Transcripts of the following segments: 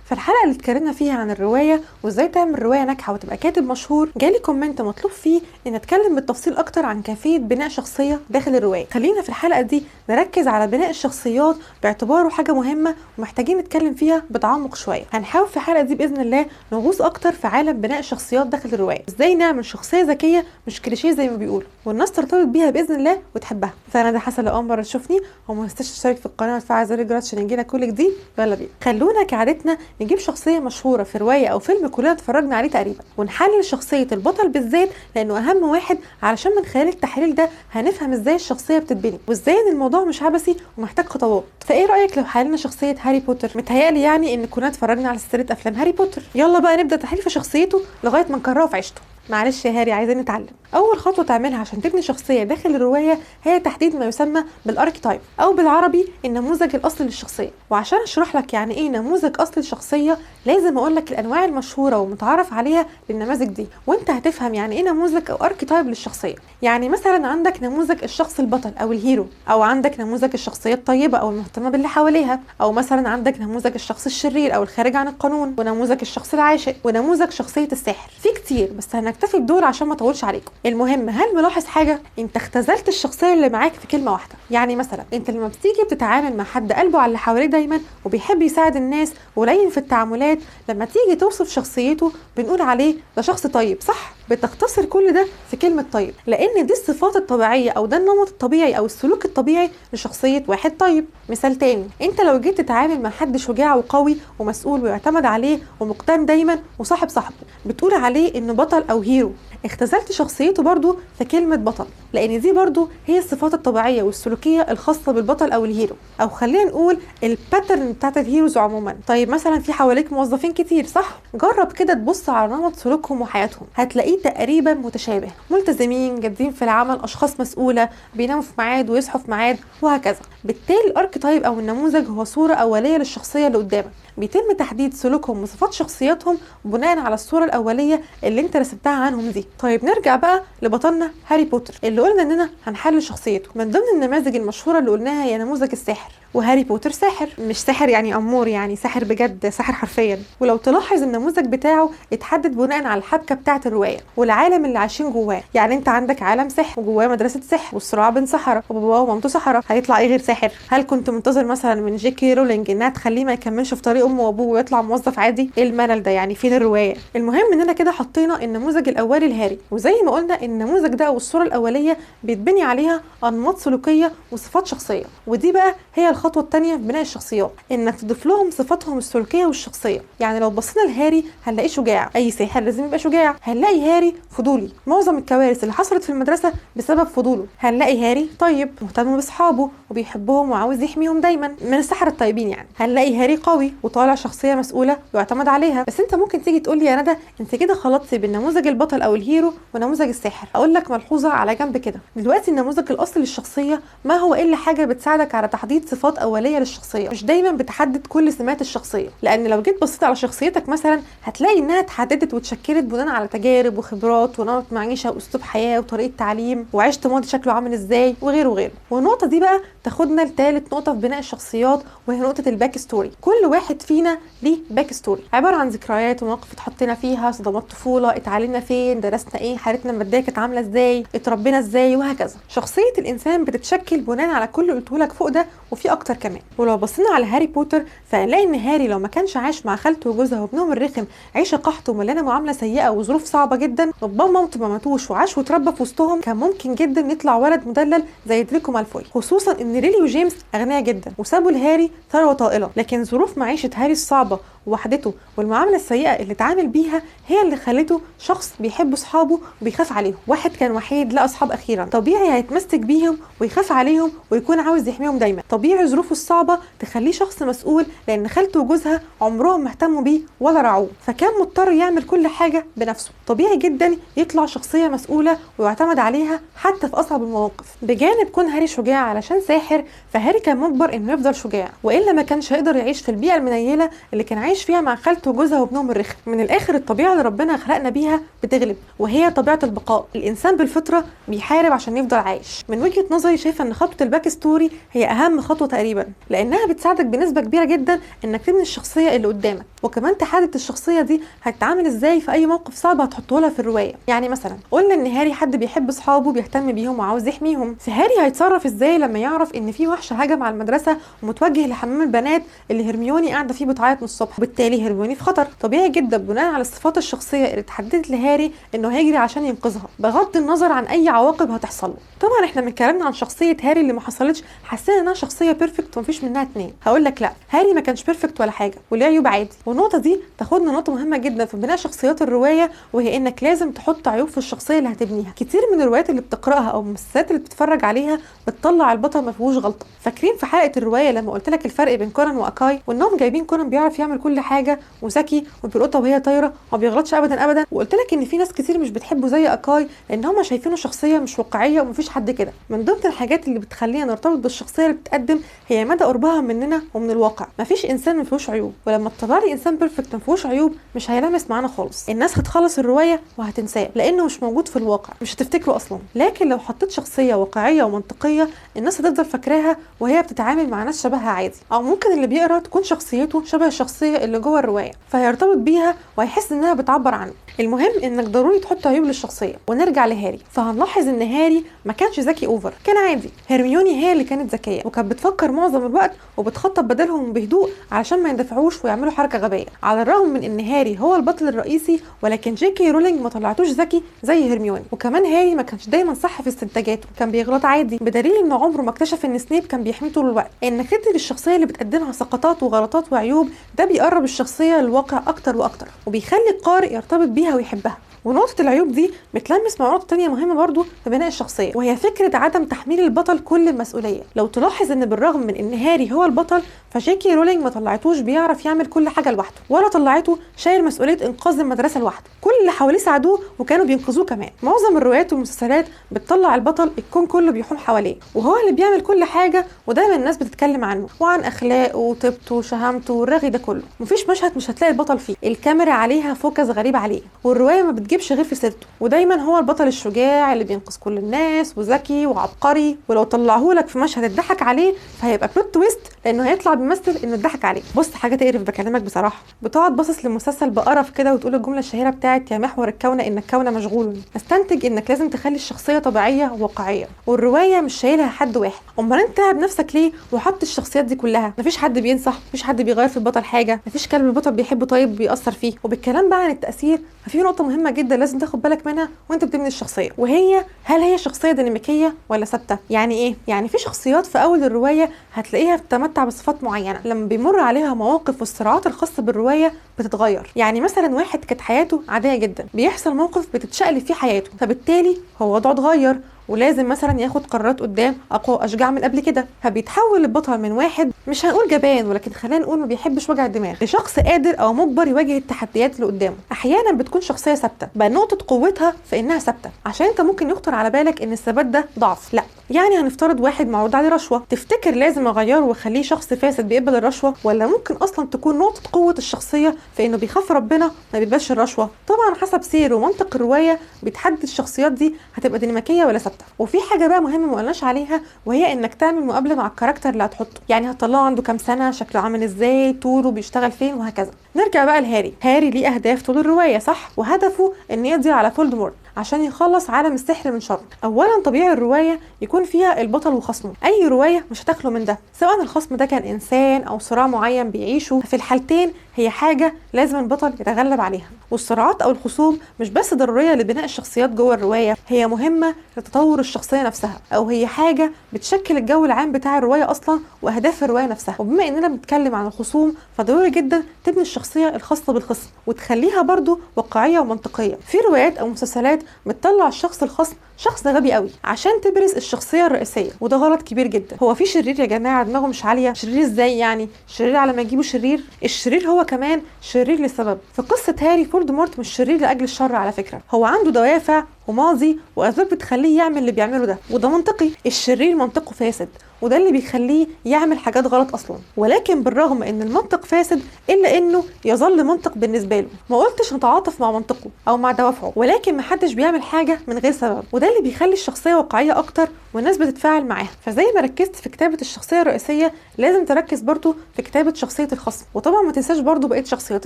فالحلقه اللي اتكلمنا فيها عن الروايه وازاي تعمل روايه ناجحه وتبقى كاتب مشهور، جالي كومنت مطلوب فيه ان اتكلم بالتفصيل اكتر عن كيفيه بناء شخصيه داخل الروايه. خلينا في الحلقه دي نركز على بناء الشخصيات باعتباره حاجه مهمه ومحتاجين نتكلم فيها بتعمق شويه. هنحاول في الحلقه دي باذن الله نغوص اكتر في عالم بناء الشخصيات داخل الروايه، ازاي نعمل شخصيه ذكيه مش كليشيه زي ما بيقولوا والناس ترتبط بيها باذن الله وتحبها. فانا ده حسن، لو اول مره تشوفني وما تنساش تشترك في القناه وتفعل زر الجرس عشان يجيلك كل جديد. يلا بينا. خلونا كعادتنا نجيب شخصيه مشهوره في روايه او فيلم كلنا اتفرجنا عليه تقريبا ونحلل شخصيه البطل بالذات لانه اهم واحد، علشان من خلال التحليل ده هنفهم ازاي الشخصيه بتتبني وازاي ان الموضوع مش عبثي ومحتاج خطوات. فايه رايك لو حللنا شخصيه هاري بوتر؟ متهيألي يعني ان كنا اتفرجنا على سلسله افلام هاري بوتر. يلا بقى نبدا تحليل في شخصيته لغايه ما نكرهه في عيشته. معلش يا هاري، عايزين نتعلم. اول خطوه تعملها عشان تبني شخصيه داخل الروايه هي تحديد ما يسمى بالاركيتايب او بالعربي النموذج الاصلي للشخصيه. وعشان اشرح لك يعني ايه نموذج اصلي للشخصيه لازم اقول لك الانواع المشهوره والمتعارف عليها للنماذج دي، وانت هتفهم يعني ايه نموذج او اركيتايب للشخصيه. يعني مثلا عندك نموذج الشخص البطل او الهيرو، او عندك نموذج الشخصيه الطيبه او المهتمه باللي حواليها، او مثلا عندك نموذج الشخص الشرير او الخارج عن القانون، ونموذج الشخص العاشق، ونموذج شخصيه الساحر. في كتير بس هنكتفي بدول عشان ما اطولش عليكم. المهم، هل ملاحظ حاجه؟ انت اختزلت الشخصيه اللي معاك في كلمه واحده. يعني مثلا انت لما بتيجي بتتعامل مع حد قلبه على اللي حواليه دايما وبيحب يساعد الناس ولين في التعاملات، لما تيجي توصف شخصيته بنقول عليه ده شخص طيب، صح؟ بتختصر كل ده في كلمه طيب، لان دي الصفات الطبيعيه او ده النمط الطبيعي او السلوك الطبيعي لشخصيه واحد طيب. مثال تاني، انت لو جيت تتعامل مع حد شجاع وقوي ومسؤول ويعتمد عليه ومقتدر دايما وصاحب صاحبه، بتقول عليه انه بطل او هيرو. اختزلت شخصيته برضو في كلمة بطل، لان دي برضو هي الصفات الطبيعية والسلوكية الخاصة بالبطل او الهيرو، او خلينا نقول الباترن بتاعت الهيروز عموما. طيب مثلا في حواليك موظفين كتير، صح؟ جرب كده تبص على نمط سلوكهم وحياتهم، هتلاقيه تقريبا متشابه، ملتزمين، جادين في العمل، اشخاص مسؤولة، بيناموا في ميعاد ويصحوا في ميعاد، وهكذا. بالتالي الاركيتايب او النموذج هو صورة اولية للشخصية اللي قدامك، بيتم تحديد سلوكهم وصفات شخصياتهم بناء على الصورة الأولية اللي انت رسمتها عنهم دي. طيب نرجع بقى لبطلنا هاري بوتر اللي قلنا اننا هنحلل شخصيته. من ضمن النماذج المشهورة اللي قلناها هي نموذج الساحر، وهاري بوتر ساحر، مش ساحر يعني أمور، يعني ساحر بجد، ساحر حرفيا. ولو تلاحظ النموذج بتاعه اتحدد بناء على الحبكة بتاعة الرواية والعالم اللي عايشين جواه. يعني انت عندك عالم سحر وجواه مدرسة سحر والصراع بين سحرة وباباه ومامته سحرة، هيطلع ايه غير ساحر؟ هل كنت منتظر مثلا من جيكي رولينج انها تخليه ما يكملش في طريق امه وابوه ويطلع موظف عادي؟ ايه الملل ده؟ يعني فين الرواية؟ المهم اننا كده حطينا النموذج الاولي لهاري، وزي ما قلنا النموذج ده او الصورة الاولية بيتبني عليها انماط سلوكية وصفات شخصية، ودي بقى هي الخطوة الثانية في بناء الشخصيات، انك تضيف لهم صفاتهم السلوكية والشخصية. يعني لو بصينا لهاري هنلاقيه شجاع، اي ساحر لازم يبقى شجاع. هنلاقي هاري فضولي، معظم الكوارث اللي حصلت في المدرسة بسبب فضوله. هنلاقي هاري طيب، مهتم باصحابه وبيحبهم وعاوز يحميهم دايما من السحرة الطيبين. يعني هنلاقي هاري قوي وطالع شخصية مسؤولة ويعتمد عليها. بس انت ممكن تيجي تقول لي يا ندى انت كده خلطتي بين نموذج البطل او الهيرو ونموذج الساحر. اقول لك ملحوظة على جنب كده، دلوقتي النموذج الاصلي للشخصية ما هو الا حاجة بتساعدك على تحديد صفات اولية للشخصية، مش دايما بتحدد كل سمات الشخصية. لان لو جيت بصيت على شخصيتك مثلا هتلاقي انها اتحددت واتشكلت بناء على تجارب وخبرات ونمط معيشة واسلوب حياة وطريقة تعليم وعشت ماضي شكله عامل ازاي وغيره وغيره. والنقطة دي بقى تاخدنا لثالث نقطة في بناء الشخصيات، وهي نقطة الباك ستوري. كل واحد فينا ليه باك ستوري عبارة عن ذكريات ومواقف اتحطينا فيها، صدمات طفولة، اتعلمنا فين، درسنا ايه، حالتنا المادية كانت عاملة ازاي، اتربينا ازاي، وهكذا. شخصية الانسان بتتشكل بناء على كل اللي قلته لك فوق ده وفي اكتر كمان. ولو بصينا على هاري بوتر فهنلاقي ان هاري لو ما كانش عايش مع خالته وجوزها وابنهم الرخم عيشه قحط ومليانه معامله سيئه وظروف صعبه جدا، وبابا ومامته ما ماتوش وعاش وتربى في وسطهم، كان ممكن جدا يطلع ولد مدلل زي دريكو مالفوي. خصوصا ان ريلي وجيمس اغنياء جدا وسابوا لهاري ثروه طائله، لكن ظروف معيشه هاري الصعبه ووحدته والمعامله السيئه اللي اتعامل بيها هي اللي خلته شخص بيحب اصحابه وبيخاف عليهم. واحد كان وحيد لقى اصحاب اخيرا، طبيعي هيتمسك بيهم ويخاف عليهم ويكون عاوز يحميهم دايما. طبيعي ظروفه الصعبه تخليه شخص مسؤول لان خالته وجوزها عمرهم ما اهتموا بيه ولا رعوه، فكان مضطر يعمل كل حاجه بنفسه. طبيعي جدا يطلع شخصيه مسؤوله ويعتمد عليها حتى في اصعب المواقف. بجانب كون هاري شجاع علشان ساحر، فهاري كان مجبر انه يفضل شجاع، والا ما كانش هيقدر يعيش في البيئه المنيله اللي كان عايش عايش فيها مع خالته وجوزها وابنهم الرخم. من الاخر الطبيعه اللي ربنا خلقنا بيها بتغلب، وهي طبيعه البقاء. الانسان بالفطره بيحارب عشان يفضل عايش. من وجهه نظري شايفه ان خطوه الباك ستوري هي اهم خطوه تقريبا، لانها بتساعدك بنسبه كبيره جدا انك تبني الشخصيه اللي قدامك، وكمان تحدد الشخصيه دي هتتعامل ازاي في اي موقف صعب هتحطه لها في الروايه. يعني مثلا قلنا ان هاري حد بيحب اصحابه بيهتم بيهم وعاوز يحميهم، في هاري هيتصرف ازاي لما يعرف ان في وحش هجم على المدرسه ومتوجه لحمام البنات اللي هرميوني قاعده فيه بتعيط من الصبح، وبالتالي هرميوني في خطر. طبيعي جدا بناء على الصفات الشخصيه اللي اتحددت لهاري انه هيجري عشان ينقذها بغض النظر عن اي عواقب هتحصل له. طبعا احنا من كلامنا عن شخصيه هاري اللي ما حصلتش حسينا انها شخصيه بيرفكت ومفيش منها اتنين. هقول لك لا، هاري ما كانش بيرفكت ولا حاجه وليه عيوب عادي. والنقطه دي تاخدنا نقطه مهمه جدا في بناء شخصيات الروايه، وهي انك لازم تحط عيوب في الشخصيه اللي هتبنيها. كتير من الروايات اللي بتقراها او المسلسلات اللي بتتفرج عليها بتطلع البطل ما فيهوش غلطه. فاكرين في حلقه الروايه لما قلت لك الفرق بين كونان واكاي، وانهم جايبين كونان بيعرف يعمل كل حاجه وذكي وبيلقطها وهي طايره وما بيغلطش ابدا ابدا، وقلت لك ان في ناس كتير مش بتحبه زي اكاي لان هم شايفينه شخصيه مش واقعيه ومفيش حد كده. من ضمن الحاجات اللي بتخلينا نرتبط بالشخصيه اللي بتقدم هي مدى قربها مننا ومن الواقع. مفيش انسان ما فيهوش عيوب، ولما تطلع لي انسان بيرفكت ما فيهوش عيوب مش هيلامس معانا خالص. الناس هتخلص الروايه وهتنساه لانه مش موجود في الواقع، مش هتفتكره اصلا. لكن لو حطيت شخصيه واقعيه ومنطقيه الناس هتفضل فاكراها وهي بتتعامل مع ناس شبهها عادي، او ممكن اللي بيقرا تكون شخصيته شبه الشخصيه اللي جوه الروايه فهيرتبط بيها وهيحس انها بتعبر عنه. المهم انك ضروري تحط عيوب للشخصيه. ونرجع لهاري، فهنلاحظ ان هاري ما كانش ذكي اوفر، كان عادي. هرميوني هي اللي كانت ذكيه وكانت بتفكر معظم الوقت وبتخطط بدلهم بهدوء علشان ما يندفعوش ويعملوا حركه غبيه. على الرغم من ان هاري هو البطل الرئيسي، ولكن جي.كي. رولينج ما طلعتوش ذكي زي هرميوني. وكمان هاري ما كانش دايما صح في استنتاجاته، كان بيغلط عادي، بدليل انه عمره ما اكتشف ان سنيب كان بيحميه طول الوقت. انك تدي للشخصيه اللي بتقدمها سقطات وغلطات وعيوب ده بيقرب الشخصيه للواقع اكتر واكتر، وبيخلي القارئ يرتبط بيها ويحبها. ونقطة العيوب دي بتلمس مع نقطة تانية مهمة برضو في بناء الشخصية، وهي فكرة عدم تحميل البطل كل المسؤولية. لو تلاحظ ان بالرغم من ان هاري هو البطل فجي.كي. رولينج ما طلعتوش بيعرف يعمل كل حاجة لوحده، ولا طلعته شايل مسؤولية انقاذ المدرسة لوحده. كل اللي حواليه ساعدوه وكانوا بينقذوه كمان. معظم الروايات والمسلسلات بتطلع البطل الكون كله بيحوم حواليه وهو اللي بيعمل كل حاجة، ودايما الناس بتتكلم عنه وعن اخلاقه وطيبته وشهامته والرغي ده كله. مفيش مشهد مش هتلاقي البطل فيه الكاميرا عليها فوكس غريب عليه، والرواية ما بتجيبش غير في سيرته، ودايما هو البطل الشجاع اللي بينقذ كل الناس وذكي وعبقري. ولو طلعهولك في مشهد اتضحك عليه فهيبقى بلوت تويست، لانه هيطلع بيمثل انه اتضحك عليه. بص حاجه تقرف بكلمك بصراحه، بتقعد باصص للمسلسل بقرف كده وتقول الجمله الشهيره بتاعت يا محور الكون ان الكون مشغول. استنتج انك لازم تخلي الشخصيه طبيعيه وواقعيه، والروايه مش شايلها حد واحد. امال انت تعب نفسك ليه وحط الشخصيات دي كلها؟ مفيش حد بينصح، مفيش حد بيغير في البطل حاجه، مفيش كلب البطل بيحبه طيب بيأثر فيه. وبالكلام بقى عن التأثير، ففي نقطه مهمه جدا لازم تاخد بالك منها وانت بتبني الشخصيه، وهي هل هي شخصيه ديناميكيه ولا ثابته؟ يعني ايه؟ يعني في شخصيات في اول الروايه هتلاقيها بتتمتع بصفات معينه، لما بيمر عليها مواقف والصراعات الخاصه بالروايه بتتغير. يعني مثلا واحد كانت حياته عاديه جدا، بيحصل موقف بتتشقلب فيه حياته، فبالتالي هو وضعه اتغير ولازم مثلا ياخد قرارات قدام اقوى واشجع من قبل كده، فبيتحول البطل من واحد مش هنقول جبان ولكن خلينا نقول ما بيحبش وجع الدماغ لشخص قادر او مجبر يواجه التحديات اللي قدامه. احيانا بتكون شخصيه ثابته، بقى نقطه قوتها في انها ثابته، عشان انت ممكن يخطر على بالك ان الثبات ده ضعف. لا، يعني هنفترض واحد معروض عليه رشوه، تفتكر لازم اغيره واخليه شخص فاسد بيقبل الرشوه، ولا ممكن اصلا تكون نقطه قوه الشخصيه في انه بيخاف ربنا ما بيقبلش الرشوه؟ طبعا حسب سير ومنطق الروايه بتحدد الشخصيات دي هتبقى ديناميكيه ولا ثابته. وفي حاجه بقى مهمه ما قلناش عليها، وهي انك تعمل مقابله مع الكاركتر اللي هتحطه، يعني هتطلعه عنده كام سنه، شكله عامل ازاي، طوله، بيشتغل فين، وهكذا. نرجع بقى لهاري. هاري ليه اهداف طول الروايه صح، وهدفه ان يقضي على فولدمورت عشان يخلص عالم السحر من شره. اولا طبيعي الروايه يكون فيها البطل وخصمه، اي روايه مش هتخلو من ده، سواء الخصم ده كان انسان او صراع معين بيعيشه. في الحالتين هي حاجه لازم البطل يتغلب عليها. والصراعات او الخصوم مش بس ضروريه لبناء الشخصيات جوه الروايه، هي مهمه لتطور الشخصيه نفسها، او هي حاجه بتشكل الجو العام بتاع الروايه اصلا واهداف الروايه نفسها. وبما اننا بنتكلم عن الخصوم فضروري جدا تبني الشخصيه الخاصه بالخصم وتخليها برضو واقعيه ومنطقيه. في روايات او مسلسلات بتطلع الشخص الخصم شخص غبي قوي عشان تبرز الشخصيه الرئيسيه، وده غلط كبير جدا. هو في شرير يا جماعه دماغه مش عاليه؟ شرير ازاي يعني؟ شرير على ما يجيبه شرير؟ الشرير هو كمان شرير لسبب. في قصه هاري فولدمورت مش شرير لاجل الشر على فكره، هو عنده دوافع وماضي واسباب بتخليه يعمل اللي بيعمله ده، وده منطقي. الشرير منطقه فاسد، وده اللي بيخليه يعمل حاجات غلط اصلا. ولكن بالرغم ان المنطق فاسد الا انه يظل منطق بالنسبه له. ما قلتش نتعاطف مع منطقه او مع دوافعه، ولكن محدش بيعمل حاجه من غير سبب، وده اللي بيخلي الشخصيه واقعيه اكتر والناس بتتفاعل معاها. فزي ما ركزت في كتابه الشخصيه الرئيسيه، لازم تركز برضو في كتابه شخصيه الخصم. وطبعا ما تنساش برضو بقيه شخصيات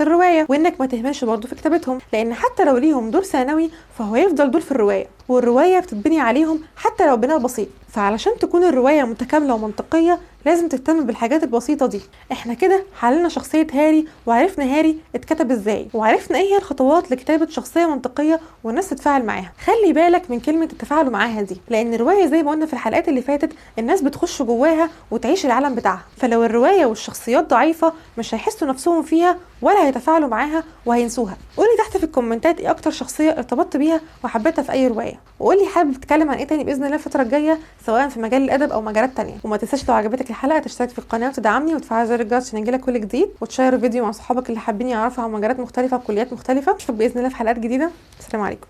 الروايه، وانك ما تهملش برضو في كتابتهم، لان حتى لو ليهم دور ثانوي فهو يفضل دور في الروايه، والروايه بتتبني عليهم حتى لو بناء بسيط. فعلشان تكون الروايه متكامله ومنطقيه لازم تهتم بالحاجات البسيطه دي. احنا كده حللنا شخصيه هاري، وعرفنا هاري اتكتب ازاي، وعرفنا ايه هي الخطوات لكتابه شخصيه منطقيه والناس تتفاعل معاها. خلي بالك من كلمه التفاعلوا معاها دي، لان الروايه زي ما قلنا في الحلقات اللي فاتت الناس بتخش جواها وتعيش العالم بتاعها. فلو الروايه والشخصيات ضعيفه مش هيحسوا نفسهم فيها ولا هيتفاعلوا معاها وهينسوها. قولي تحت في الكومنتات ايه اكتر شخصيه ارتبطت بيها وحبيتها في اي روايه، وقولي حابب تتكلم عن ايه تاني باذن الله الفتره الجايه سواء في مجال الادب او مجالات تانية. وما تنساش لو عجبتك الحلقه تشترك في القناه وتدعمني وتفعل زر الجرس عشان يجيلك كل جديد، وتشير الفيديو مع صحابك اللي حابين يعرفوا عن مجالات مختلفه وكليات مختلفه. اشوفك باذن الله في حلقات جديده. السلام عليكم.